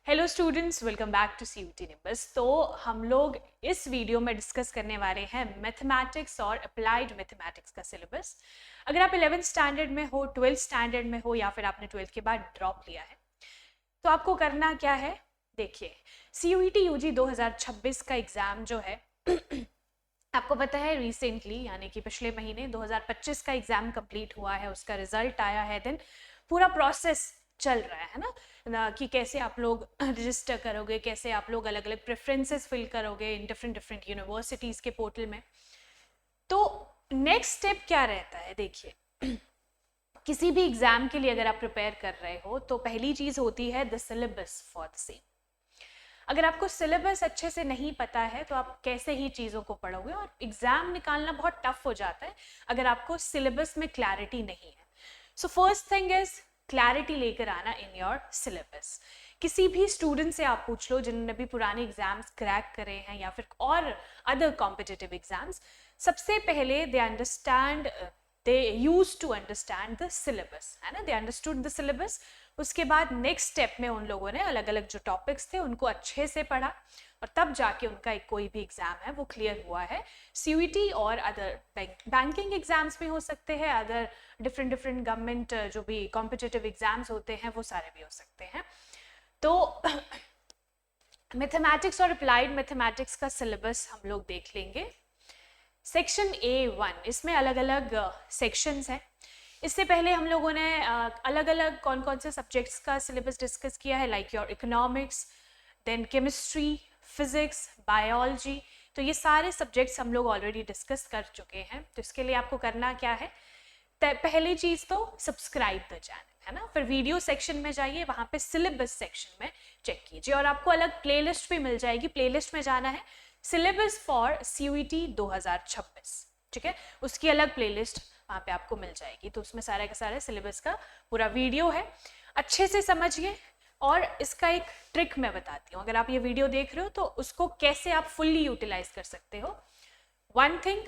Hello students, welcome back to CUT Nimbus. तो हम लोग इस वीडियो में डिस्कस करने वाले हैं मैथमेटिक्स और अप्लाइड मैथमेटिक्स का सिलेबस। अगर आप 11th स्टैंडर्ड में हो, 12th स्टैंडर्ड में हो या फिर आपने 12th के बाद ड्रॉप लिया है तो आपको करना क्या है। देखिए, CUET UG 2026 का एग्ज़ाम जो है आपको पता है रिसेंटली यानी कि पिछले महीने 2025 का एग्ज़ाम कंप्लीट हुआ है, उसका रिजल्ट आया है। देन पूरा प्रोसेस चल रहा है ना कि कैसे आप लोग रजिस्टर करोगे, कैसे आप लोग अलग अलग प्रेफरेंसेस फिल करोगे इन डिफरेंट डिफरेंट यूनिवर्सिटीज़ के पोर्टल में। तो नेक्स्ट स्टेप क्या रहता है, देखिए किसी भी एग्ज़ाम के लिए अगर आप प्रिपेयर कर रहे हो तो पहली चीज़ होती है the syllabus for the same. अगर आपको सिलेबस अच्छे से नहीं पता है तो आप कैसे ही चीज़ों को पढ़ोगे, और एग्ज़ाम निकालना बहुत टफ हो जाता है अगर आपको सिलेबस में क्लैरिटी नहीं है। So first thing is clarity लेकर आना इन योर सिलेबस। किसी भी स्टूडेंट से आप पूछ लो जिन्होंने भी पुराने एग्जाम्स क्रैक करे हैं या फिर और अदर कॉम्पिटिटिव एग्जाम्स, सबसे पहले they use to understand the syllabus, है ना, दे अंडरस्टूड द सिलेबस। उसके बाद नेक्स्ट स्टेप में उन लोगों ने अलग अलग जो टॉपिक्स थे उनको अच्छे से पढ़ा और तब जाके उनका एक कोई भी एग्जाम है वो क्लियर हुआ है। CUET और अदर बैंकिंग एग्जाम्स भी हो सकते हैं, अदर डिफरेंट डिफरेंट गवर्नमेंट जो भी कॉम्पिटिटिव एग्जाम्स होते हैं वो सारे भी हो सकते हैं। तो मैथमेटिक्स और अप्लाइड मैथमेटिक्स का सिलेबस हम लोग देख लेंगे। सेक्शन A1, इसमें अलग अलग सेक्शंस हैं। इससे पहले हम लोगों ने अलग अलग कौन कौन से सब्जेक्ट्स का सिलेबस डिस्कस किया है, like your economics, then chemistry, physics, biology. तो ये सारे सब्जेक्ट्स हम लोग ऑलरेडी डिस्कस कर चुके हैं। तो इसके लिए आपको करना क्या है, पहली चीज़ तो सब्सक्राइब द चैनल, है ना, फिर वीडियो सेक्शन में जाइए, वहाँ पे सिलेबस सेक्शन में चेक कीजिए और आपको अलग प्लेलिस्ट भी मिल जाएगी। प्लेलिस्ट में जाना है सिलेबस फॉर CUET 2026, ठीक है, उसकी अलग प्लेलिस्ट वहाँ पे आपको मिल जाएगी। तो उसमें सारे का सारे सिलेबस का पूरा वीडियो है, अच्छे से समझिए। और इसका एक ट्रिक मैं बताती हूँ, अगर आप ये वीडियो देख रहे हो तो उसको कैसे आप फुल्ली यूटिलाइज कर सकते हो। वन थिंग,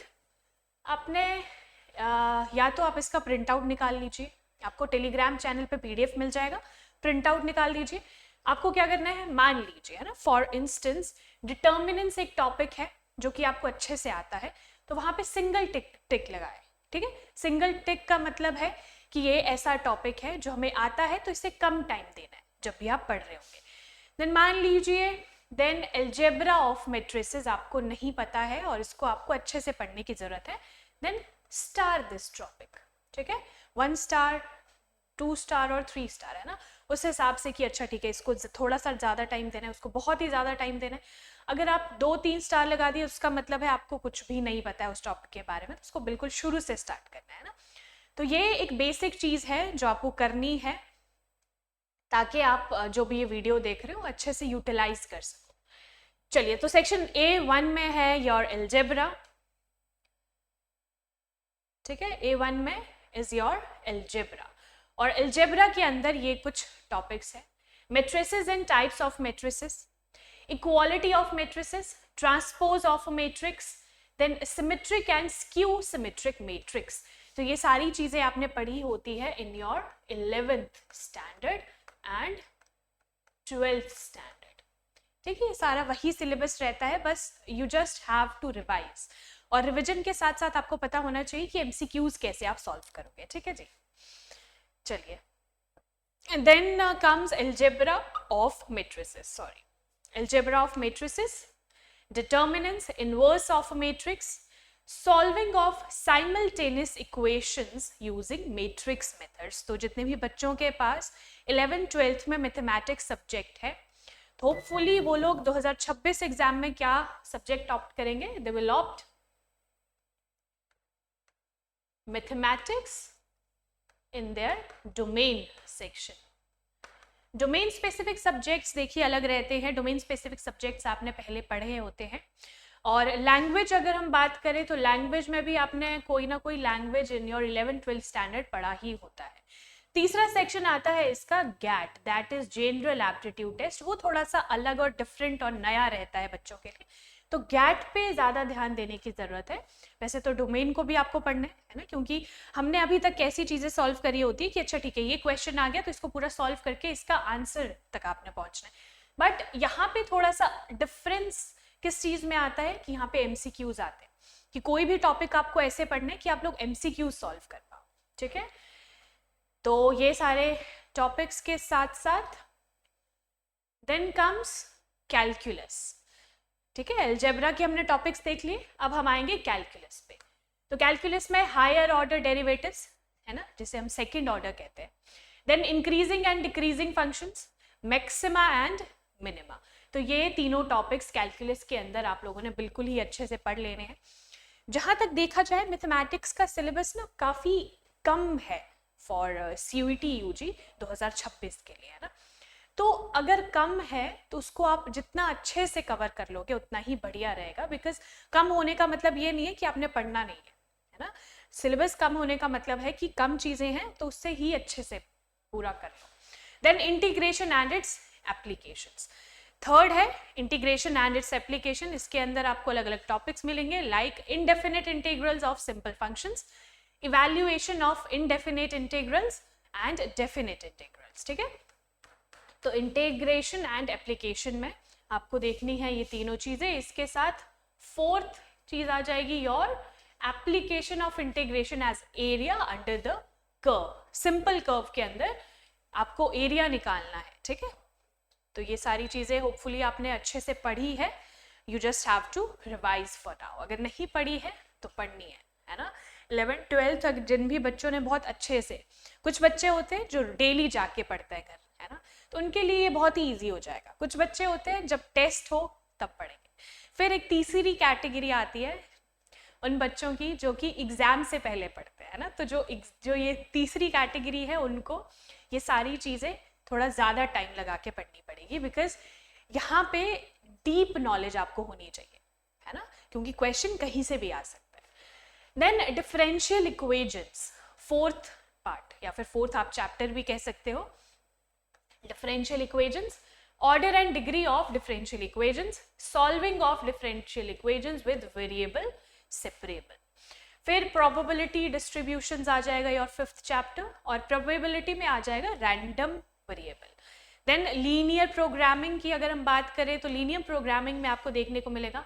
आपने या तो आप इसका प्रिंट आउट निकाल लीजिए, आपको टेलीग्राम चैनल पे PDF मिल जाएगा, प्रिंट आउट निकाल लीजिए। आपको क्या करना है, मान लीजिए, है ना, फॉर इंस्टेंस डिटर्मिनेंट्स एक टॉपिक है जो कि आपको अच्छे से आता है, तो वहाँ पे सिंगल टिक लगाए, ठीक है। सिंगल टिक का मतलब है कि ये ऐसा टॉपिक है जो हमें आता है तो इसे कम टाइम देना है जब भी आप पढ़ रहे होंगे। देन मान लीजिए, देन अलजेब्रा ऑफ मैट्रिसेस आपको नहीं पता है और इसको आपको अच्छे से पढ़ने की जरूरत है, देन स्टार दिस टॉपिक, ठीक है, 1 स्टार, 2 स्टार और 3 स्टार, है ना, उस हिसाब से कि अच्छा ठीक है इसको थोड़ा सा ज़्यादा टाइम देना है, उसको बहुत ही ज़्यादा टाइम देना है। अगर आप 2-3 स्टार लगा दिए उसका मतलब है आपको कुछ भी नहीं पता है उस टॉपिक के बारे में, तो उसको बिल्कुल शुरू से स्टार्ट करना है ना। तो ये एक बेसिक चीज़ है जो आपको करनी है ताकि आप जो भी ये वीडियो देख रहे हो अच्छे से यूटिलाइज कर सको। चलिए, तो सेक्शन A1 में है योर अलजेब्रा, ठीक है, A1 में इज योर अलजेब्रा। और अलजेब्रा के अंदर ये कुछ टॉपिक्स है, matrices and types of matrices, equality of matrices, transpose of a matrix, then symmetric and skew symmetric matrix. तो ये सारी चीजें आपने पढ़ी होती है in your 11th standard and 12th standard, ठीक है। ये सारा वही सिलेबस रहता है, बस you just have to revise, और रिवीजन के साथ साथ आपको पता होना चाहिए कि MCQs कैसे आप सॉल्व करोगे, ठीक है जी। चलिए, then comes algebra of matrices, algebra of matrices, determinants, inverse of a matrix, solving of simultaneous equations using matrix methods। तो जितने भी बच्चों के पास 11th 12th में मैथमेटिक्स सब्जेक्ट है, तो होपफुली वो लोग 2026 एग्जाम में क्या सब्जेक्ट ऑप्ट करेंगे, they will opt mathematics in their domain section. Domain specific subjects देखिए अलग रहते हैं, डोमेन स्पेसिफिक सब्जेक्ट्स आपने पहले पढ़े होते हैं। और लैंग्वेज अगर हम बात करें तो लैंग्वेज में भी आपने कोई ना कोई language in your 11th 12th standard पढ़ा ही होता है। तीसरा सेक्शन आता है इसका GAT, that is general aptitude test. वो थोड़ा सा अलग और डिफरेंट और नया रहता है बच्चों के लिए, तो गैट पे ज़्यादा ध्यान देने की ज़रूरत है। वैसे तो डोमेन को भी आपको पढ़ना है ना, क्योंकि हमने अभी तक कैसी चीज़ें सॉल्व करी होती है कि अच्छा ठीक है ये क्वेश्चन आ गया तो इसको पूरा सॉल्व करके इसका आंसर तक आपने पहुंचना है। बट यहाँ पे थोड़ा सा डिफरेंस किस चीज़ में आता है कि यहाँ पे MCQs आते हैं, कि कोई भी टॉपिक आपको ऐसे पढ़ना है कि आप लोग MCQs सॉल्व कर पाओ, ठीक है। तो ये सारे टॉपिक्स के साथ साथ देन कम्स कैलकुलस, ठीक है। अलजेब्रा के हमने टॉपिक्स देख लिए, अब हम आएंगे कैलकुलस पे। तो कैलकुलस में हायर ऑर्डर डेरिवेटिव्स है ना, जिसे हम सेकंड ऑर्डर कहते हैं, then increasing and decreasing functions, maxima and minima. तो ये तीनों टॉपिक्स कैलकुलस के अंदर आप लोगों ने बिल्कुल ही अच्छे से पढ़ लेने हैं। जहाँ तक देखा जाए मैथमेटिक्स का सिलेबस ना काफ़ी कम है फॉर CUET UG 2026 के लिए, है ना। तो अगर कम है तो उसको आप जितना अच्छे से कवर कर लोगे उतना ही बढ़िया रहेगा, बिकॉज कम होने का मतलब ये नहीं है कि आपने पढ़ना नहीं है ना। सिलेबस कम होने का मतलब है कि कम चीज़ें हैं तो उससे ही अच्छे से पूरा कर लो। Then integration and its applications, third है इंटीग्रेशन एंड इट्स एप्लीकेशन। इसके अंदर आपको अलग अलग टॉपिक्स मिलेंगे, like indefinite integrals of simple functions, evaluation of indefinite integrals and definite integrals, ठीक है। तो इंटीग्रेशन एंड एप्लीकेशन में आपको देखनी है ये तीनों चीजें। इसके साथ फोर्थ चीज आ जाएगी your application of integration as area under the curve. Simple curve के अंदर आपको एरिया निकालना है, ठीक है। तो ये सारी चीजें होपफुली आपने अच्छे से पढ़ी है, you just have to revise for now. अगर नहीं पढ़ी है तो पढ़नी है ना। 11th 12th तक जिन भी बच्चों ने बहुत अच्छे से, कुछ बच्चे होते हैं जो डेली जाके पढ़ते हैं घर, है ना, तो उनके लिए ये बहुत ही ईजी हो जाएगा। कुछ बच्चे होते हैं जब टेस्ट हो तब पढ़ेंगे। फिर एक तीसरी कैटेगरी आती है उन बच्चों की जो कि एग्जाम से पहले पढ़ते हैं ना। तो जो ये तीसरी कैटेगरी है उनको ये सारी चीज़ें थोड़ा ज़्यादा टाइम लगा के पढ़नी पड़ेगी, बिकॉज यहाँ पे डीप नॉलेज आपको होनी चाहिए, है ना, क्योंकि क्वेश्चन कहीं से भी आ सकता है। Then differential equations, fourth part या फिर फोर्थ आप चैप्टर भी कह सकते हो। Differential equations, order and degree of differential equations, solving of differential equations with variable separable. फिर प्रोबेबिलिटी डिस्ट्रीब्यूशंस आ जाएगा योर फिफ्थ चैप्टर, और प्रोबेबिलिटी में आ जाएगा random variable. Then linear programming की अगर हम बात करें तो लीनियर प्रोग्रामिंग में आपको देखने को मिलेगा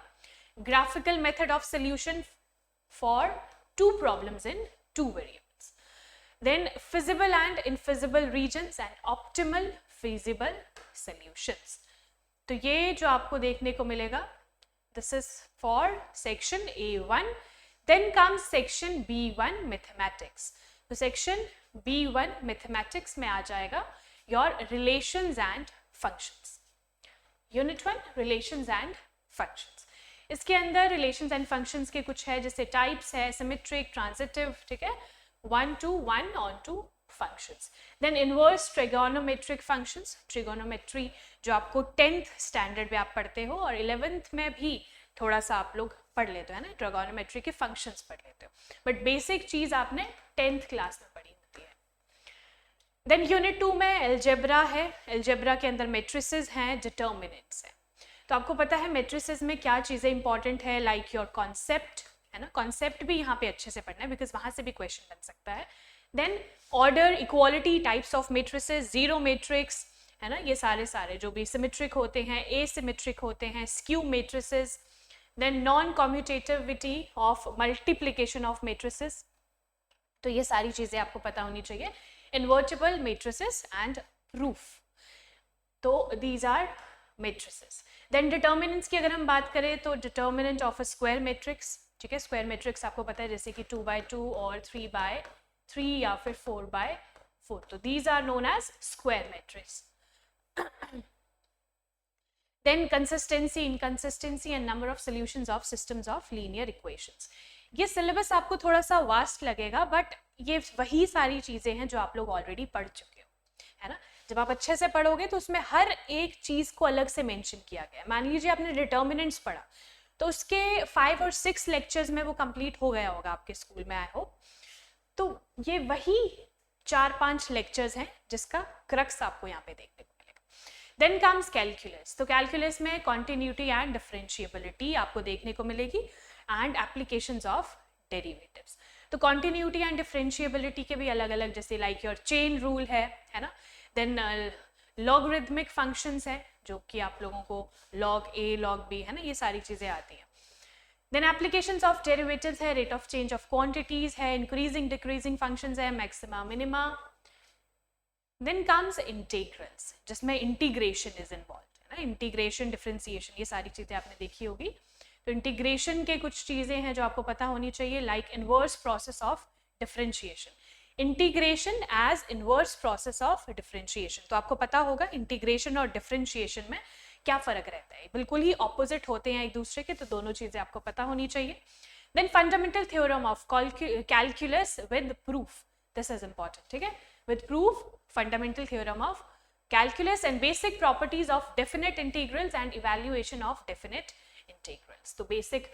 graphical method of solution for 2 problems in 2 variables. Then feasible and infeasible regions and optimal feasible solutions. तो ये जो आपको देखने को मिलेगा, this is for section A1। Then comes section B1 mathematics. तो सेक्शन B1 मैथमेटिक्स में आ जाएगा your relations and functions. Unit 1 relations and functions. इसके अंदर रिलेशंस एंड फंक्शंस के कुछ है, जैसे टाइप्स है, सिमेट्रिक, ट्रांजिटिव, ठीक है, 1 to 1 on to functions. Then inverse trigonometric functions, trigonometry जो आपको 10th स्टैंडर्ड में आप पढ़ते हो और 11th में भी थोड़ा सा आप लोग पढ़ लेते हो, है ना, ट्रिगोनोमेट्री के फंक्शंस पढ़ लेते हो, बट बेसिक चीज आपने 10th क्लास में पढ़ी होती है। देन यूनिट 2 में एल्जेब्रा है। एल्जेब्रा के अंदर मेट्रिसेस हैं, डिटर्मिनेंट्स हैं। तो आपको पता है मेट्रिसेस में क्या चीज़ें इंपॉर्टेंट है, लाइक योर कॉन्सेप्ट, है ना, कॉन्सेप्ट भी यहाँ पे अच्छे से पढ़ना है बिकॉज वहाँ से भी क्वेश्चन बन सकता है। Then order, equality, types of matrices, zero matrix, है ना, ये सारे जो भी सिमेट्रिक होते हैं, एसिमेट्रिक होते हैं, skew matrices. Then non commutativity of multiplication of matrices, तो ये सारी चीज़ें आपको पता होनी चाहिए। इन्वर्टिबल मैट्रिसेस एंड प्रूफ, तो these are matrices. Then determinants की अगर हम बात करें तो determinant of a square matrix, ठीक है, स्क्वायर मैट्रिक्स आपको पता है जैसे कि 2x2 और 3x3 या फिर 4x4, तो these are known as square matrix. Then consistency, inconsistency and number of solutions of systems of linear equations. ये सिलेबस आपको थोड़ा सा वास्ट लगेगा, बट ये वही सारी चीज़ें हैं जो आप लोग ऑलरेडी पढ़ चुके हो, है ना। जब आप अच्छे से पढ़ोगे तो उसमें हर एक चीज़ को अलग से मेंशन किया गया है। मान लीजिए आपने डिटर्मिनेंट्स पढ़ा तो उसके 5 और 6 लेक्चर्स में वो कंप्लीट हो गया होगा आपके स्कूल में, आई होप। तो ये वही 4-5 लेक्चर्स हैं जिसका क्रक्स आपको यहाँ पे देखने को मिलेगा। Then comes calculus. तो कैलकुलस में कॉन्टिन्यूटी एंड डिफरेंशिएबिलिटी आपको देखने को मिलेगी एंड एप्लीकेशंस ऑफ डेरिवेटिव्स। तो कॉन्टिन्यूटी एंड डिफरेंशिएबिलिटी के भी अलग अलग, जैसे लाइक योर चेन रूल है ना। देन लॉगरिथमिक फंक्शंस है जो कि आप लोगों को log A log B है ना, ये सारी चीज़ें आती हैं. Then applications of derivatives है, rate of change of quantities है, increasing decreasing functions है, maxima minima. Then comes integrals, जिसमें integration is involved है ना, integration, differentiation, ये सारी चीज़ें आपने देखी होगी. तो इंटीग्रेशन के कुछ चीज़ें हैं जो आपको पता होनी चाहिए, like inverse process of differentiation. Integration as inverse process of differentiation. तो आपको पता होगा इंटीग्रेशन और डिफरेंशिएशन में क्या फ़र्क रहता है, बिल्कुल ही ऑपोजिट होते हैं एक दूसरे के, तो दोनों चीज़ें आपको पता होनी चाहिए. Then fundamental theorem of calculus with proof, this is important, ठीक है, with proof, fundamental theorem of calculus and basic properties of definite integrals and evaluation of definite integrals. तो बेसिक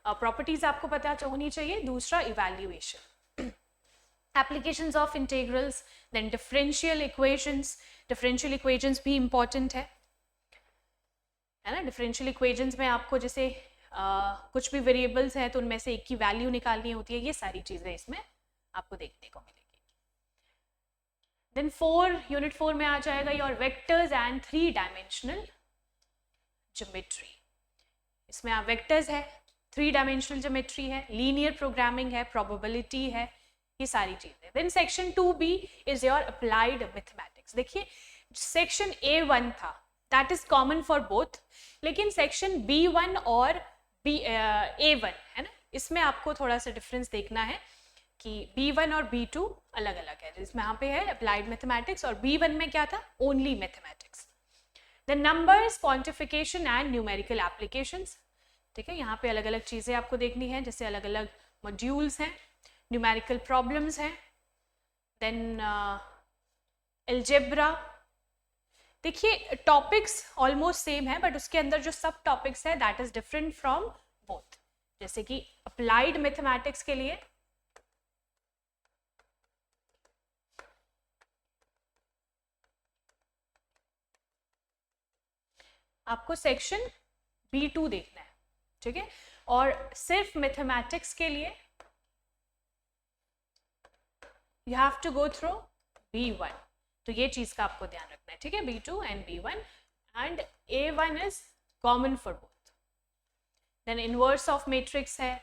प्रॉपर्टीज आपको पता होनी चाहिए. दूसरा evaluation, applications of integrals, then differential equations. Differential equations भी important है ना. डिफरेंशियल इक्वेशंस में आपको जैसे कुछ भी वेरिएबल्स है तो उनमें से एक की वैल्यू निकालनी होती है, ये सारी चीजें इसमें आपको देखने को मिलेगी. देन यूनिट 4 में आ जाएगा your vectors and 3 dimensional geometry. इसमें आप वेक्टर्स है, 3 डायमेंशनल ज्योमेट्री है, लीनियर प्रोग्रामिंग है, प्रोबेबिलिटी है, ये सारी चीजें. Then section 2B is your applied mathematics. देखिए सेक्शन A1 था, that is common for both, लेकिन सेक्शन B1 और A1 है ना, इसमें आपको थोड़ा सा डिफरेंस देखना है कि B1 और B2 अलग अलग है. इसमें यहाँ पे है अप्लाइड मैथमेटिक्स और B1 में क्या था, only mathematics. The numbers, quantification and numerical applications. ठीक है, यहाँ पे अलग अलग चीज़ें आपको देखनी है, जैसे अलग अलग मॉड्यूल्स हैं, न्यूमेरिकल प्रॉब्लम्स हैं, देन अलजेब्रा. देखिए टॉपिक्स ऑलमोस्ट सेम है, बट उसके अंदर जो सब टॉपिक्स है that is different from both. जैसे कि अप्लाइड मैथमेटिक्स के लिए आपको सेक्शन B2 देखना है, ठीक है, और सिर्फ मैथमेटिक्स के लिए you have to go through B1. तो ये चीज का आपको ध्यान रखना है, ठीक है, B2 and B1 and A1 is common for both. Then inverse of matrix है,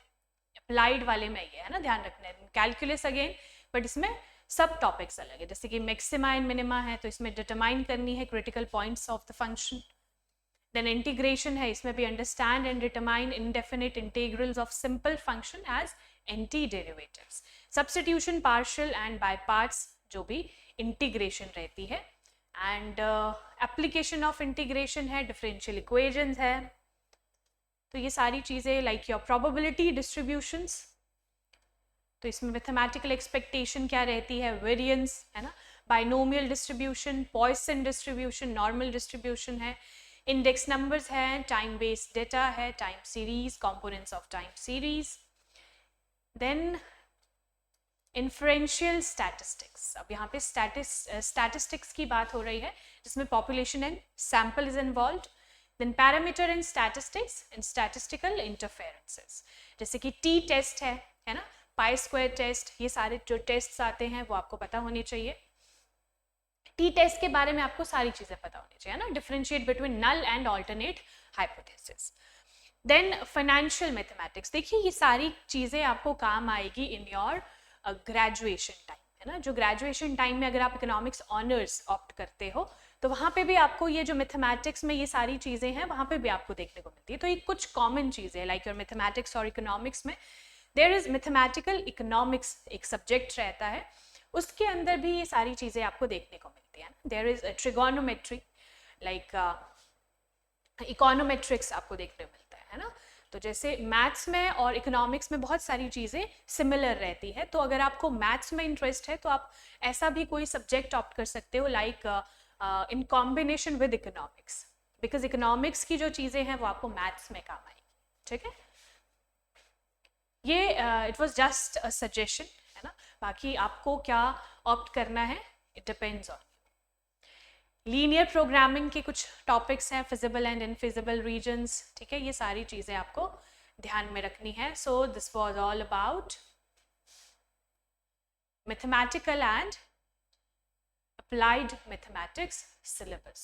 अप्लाइड वाले में ये है ना, ध्यान रखना है. कैलकुलस अगेन, बट इसमें सब टॉपिक्स अलग है, जैसे कि मैक्सिमा एंड मिनिमा है, तो इसमें डिटरमाइन करनी है critical points of the function. Then integration है, इसमें भी understand and determine indefinite integrals of simple function as anti derivatives. Substitution, partial and by parts, जो भी इंटीग्रेशन रहती है. एंड एप्लीकेशन ऑफ इंटीग्रेशन है, डिफरेंशियल इक्वेशंस है. तो ये सारी चीज़ें लाइक योर प्रोबेबिलिटी डिस्ट्रीब्यूशंस, तो इसमें मैथमेटिकल एक्सपेक्टेशन क्या रहती है, वेरिएंस है ना, binomial distribution, poisson distribution, normal distribution है, इंडेक्स नंबर्स है, टाइम बेस्ड डेटा है, time series, components of time series. Then inferential statistics. अब यहाँ पे स्टैटिस्टिक्स की बात हो रही है, जिसमें population and sample is involved. Then parameter in statistics and statistical interferences, जैसे कि टी टेस्ट है ना, पाई स्क्वायर टेस्ट, ये सारे जो टेस्ट आते हैं वो आपको पता होनी चाहिए. टी टेस्ट के बारे में आपको सारी चीजें पता होनी चाहिए ना, differentiate between null and alternate hypothesis. Then financial mathematics. देखिए ये सारी चीजें आपको काम आएगी इन योर ग्रेजुएशन टाइम, है ना. जो ग्रेजुएशन टाइम में अगर आप इकोनॉमिक्स ऑनर्स ऑप्ट करते हो तो वहाँ पे भी आपको ये जो मैथमेटिक्स में ये सारी चीज़ें हैं वहाँ पे भी आपको देखने को मिलती है. तो ये कुछ कॉमन चीज़ें लाइक योर मैथमेटिक्स और इकोनॉमिक्स में देयर इज मैथमेटिकल इकोनॉमिक्स एक सब्जेक्ट रहता है, उसके अंदर भी ये सारी चीज़ें आपको देखने को मिलती है. There is trigonometry like econometrics आपको देखने को मिलता है ना. तो जैसे मैथ्स में और इकोनॉमिक्स में बहुत सारी चीज़ें सिमिलर रहती है, तो अगर आपको मैथ्स में इंटरेस्ट है तो आप ऐसा भी कोई सब्जेक्ट ऑप्ट कर सकते हो like in combination with economics, because economics की जो चीज़ें हैं वो आपको मैथ्स में काम आएगी, ठीक है. ये it was just a suggestion है ना, बाकी आपको क्या ऑप्ट करना है it depends on. Linear programming के कुछ टॉपिक्स हैं, फिजिबल एंड इनफिजिबल रीजन्स, ठीक है, ये सारी चीज़ें आपको ध्यान में रखनी है. So this was all about mathematical and applied mathematics syllabus.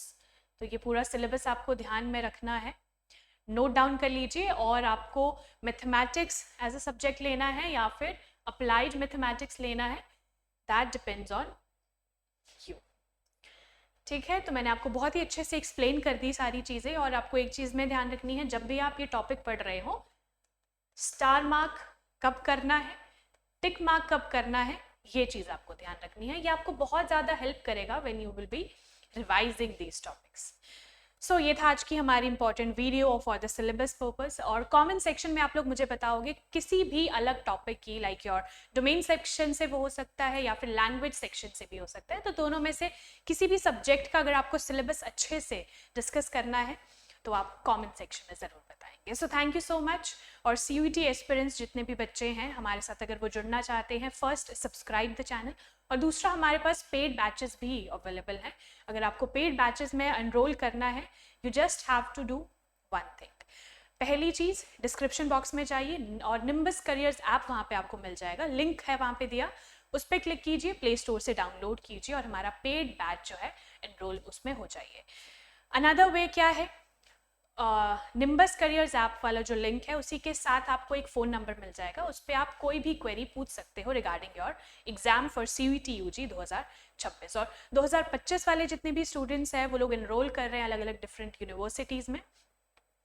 तो ये पूरा सिलेबस आपको ध्यान में रखना है, नोट डाउन कर लीजिए। और आपको मैथमेटिक्स एज अ सब्जेक्ट लेना है या फिर अप्लाइड मैथमेटिक्स लेना है, दैट डिपेंड्स ऑन यू। ठीक है, तो मैंने आपको बहुत ही अच्छे से एक्सप्लेन कर दी सारी चीज़ें। और आपको एक चीज़ में ध्यान रखनी है, जब भी आप ये टॉपिक पढ़ रहे हो, स्टार मार्क कब करना है, टिक मार्क कब करना है, ये चीज़ आपको ध्यान रखनी है। ये आपको बहुत ज़्यादा हेल्प करेगा when you will be revising these topics. So ये था आज की हमारी important video for the syllabus purpose. और कमेंट सेक्शन में आप लोग मुझे बताओगे किसी भी अलग टॉपिक की, लाइक योर डोमेन सेक्शन से वो हो सकता है या फिर लैंग्वेज सेक्शन से भी हो सकता है। तो दोनों में से किसी भी सब्जेक्ट का अगर आपको सिलेबस अच्छे से डिस्कस करना है तो आप कमेंट सेक्शन में ज़रूर बताएंगे। So thank you so much. और CUET एस्पिरेंट्स जितने भी बच्चे हैं हमारे साथ, अगर वो जुड़ना चाहते हैं, फर्स्ट सब्सक्राइब द चैनल, और दूसरा हमारे पास पेड बैचेस भी अवेलेबल हैं। अगर आपको पेड बैचेस में एनरोल करना है, you just have to do one thing. पहली चीज़, डिस्क्रिप्शन बॉक्स में जाइए और निम्बस करियर्स ऐप वहाँ पे आपको मिल जाएगा, लिंक है वहाँ पे दिया, उस पर क्लिक कीजिए, प्ले स्टोर से डाउनलोड कीजिए और हमारा पेड बैच जो है एनरोल उसमें हो जाइए। अनदर वे क्या है, निम्बस करियर्स ऐप वाला जो लिंक है उसी के साथ आपको एक फ़ोन नंबर मिल जाएगा, उस पर आप कोई भी क्वेरी पूछ सकते हो regarding your exam for CUET UG 2026। और 2025 वाले जितने भी स्टूडेंट्स हैं वो लोग एनरोल कर रहे हैं अलग अलग डिफरेंट यूनिवर्सिटीज़ में,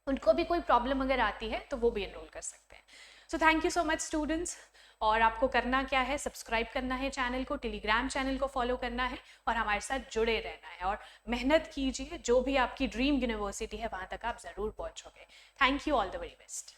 उनको भी कोई प्रॉब्लम अगर आती है तो वो भी एनरोल कर सकते हैं। So thank you so much students. और आपको करना क्या है, सब्सक्राइब करना है चैनल को, टेलीग्राम चैनल को फॉलो करना है और हमारे साथ जुड़े रहना है और मेहनत कीजिए, जो भी आपकी ड्रीम यूनिवर्सिटी है वहाँ तक आप ज़रूर पहुँचोगे। Thank you, all the very best.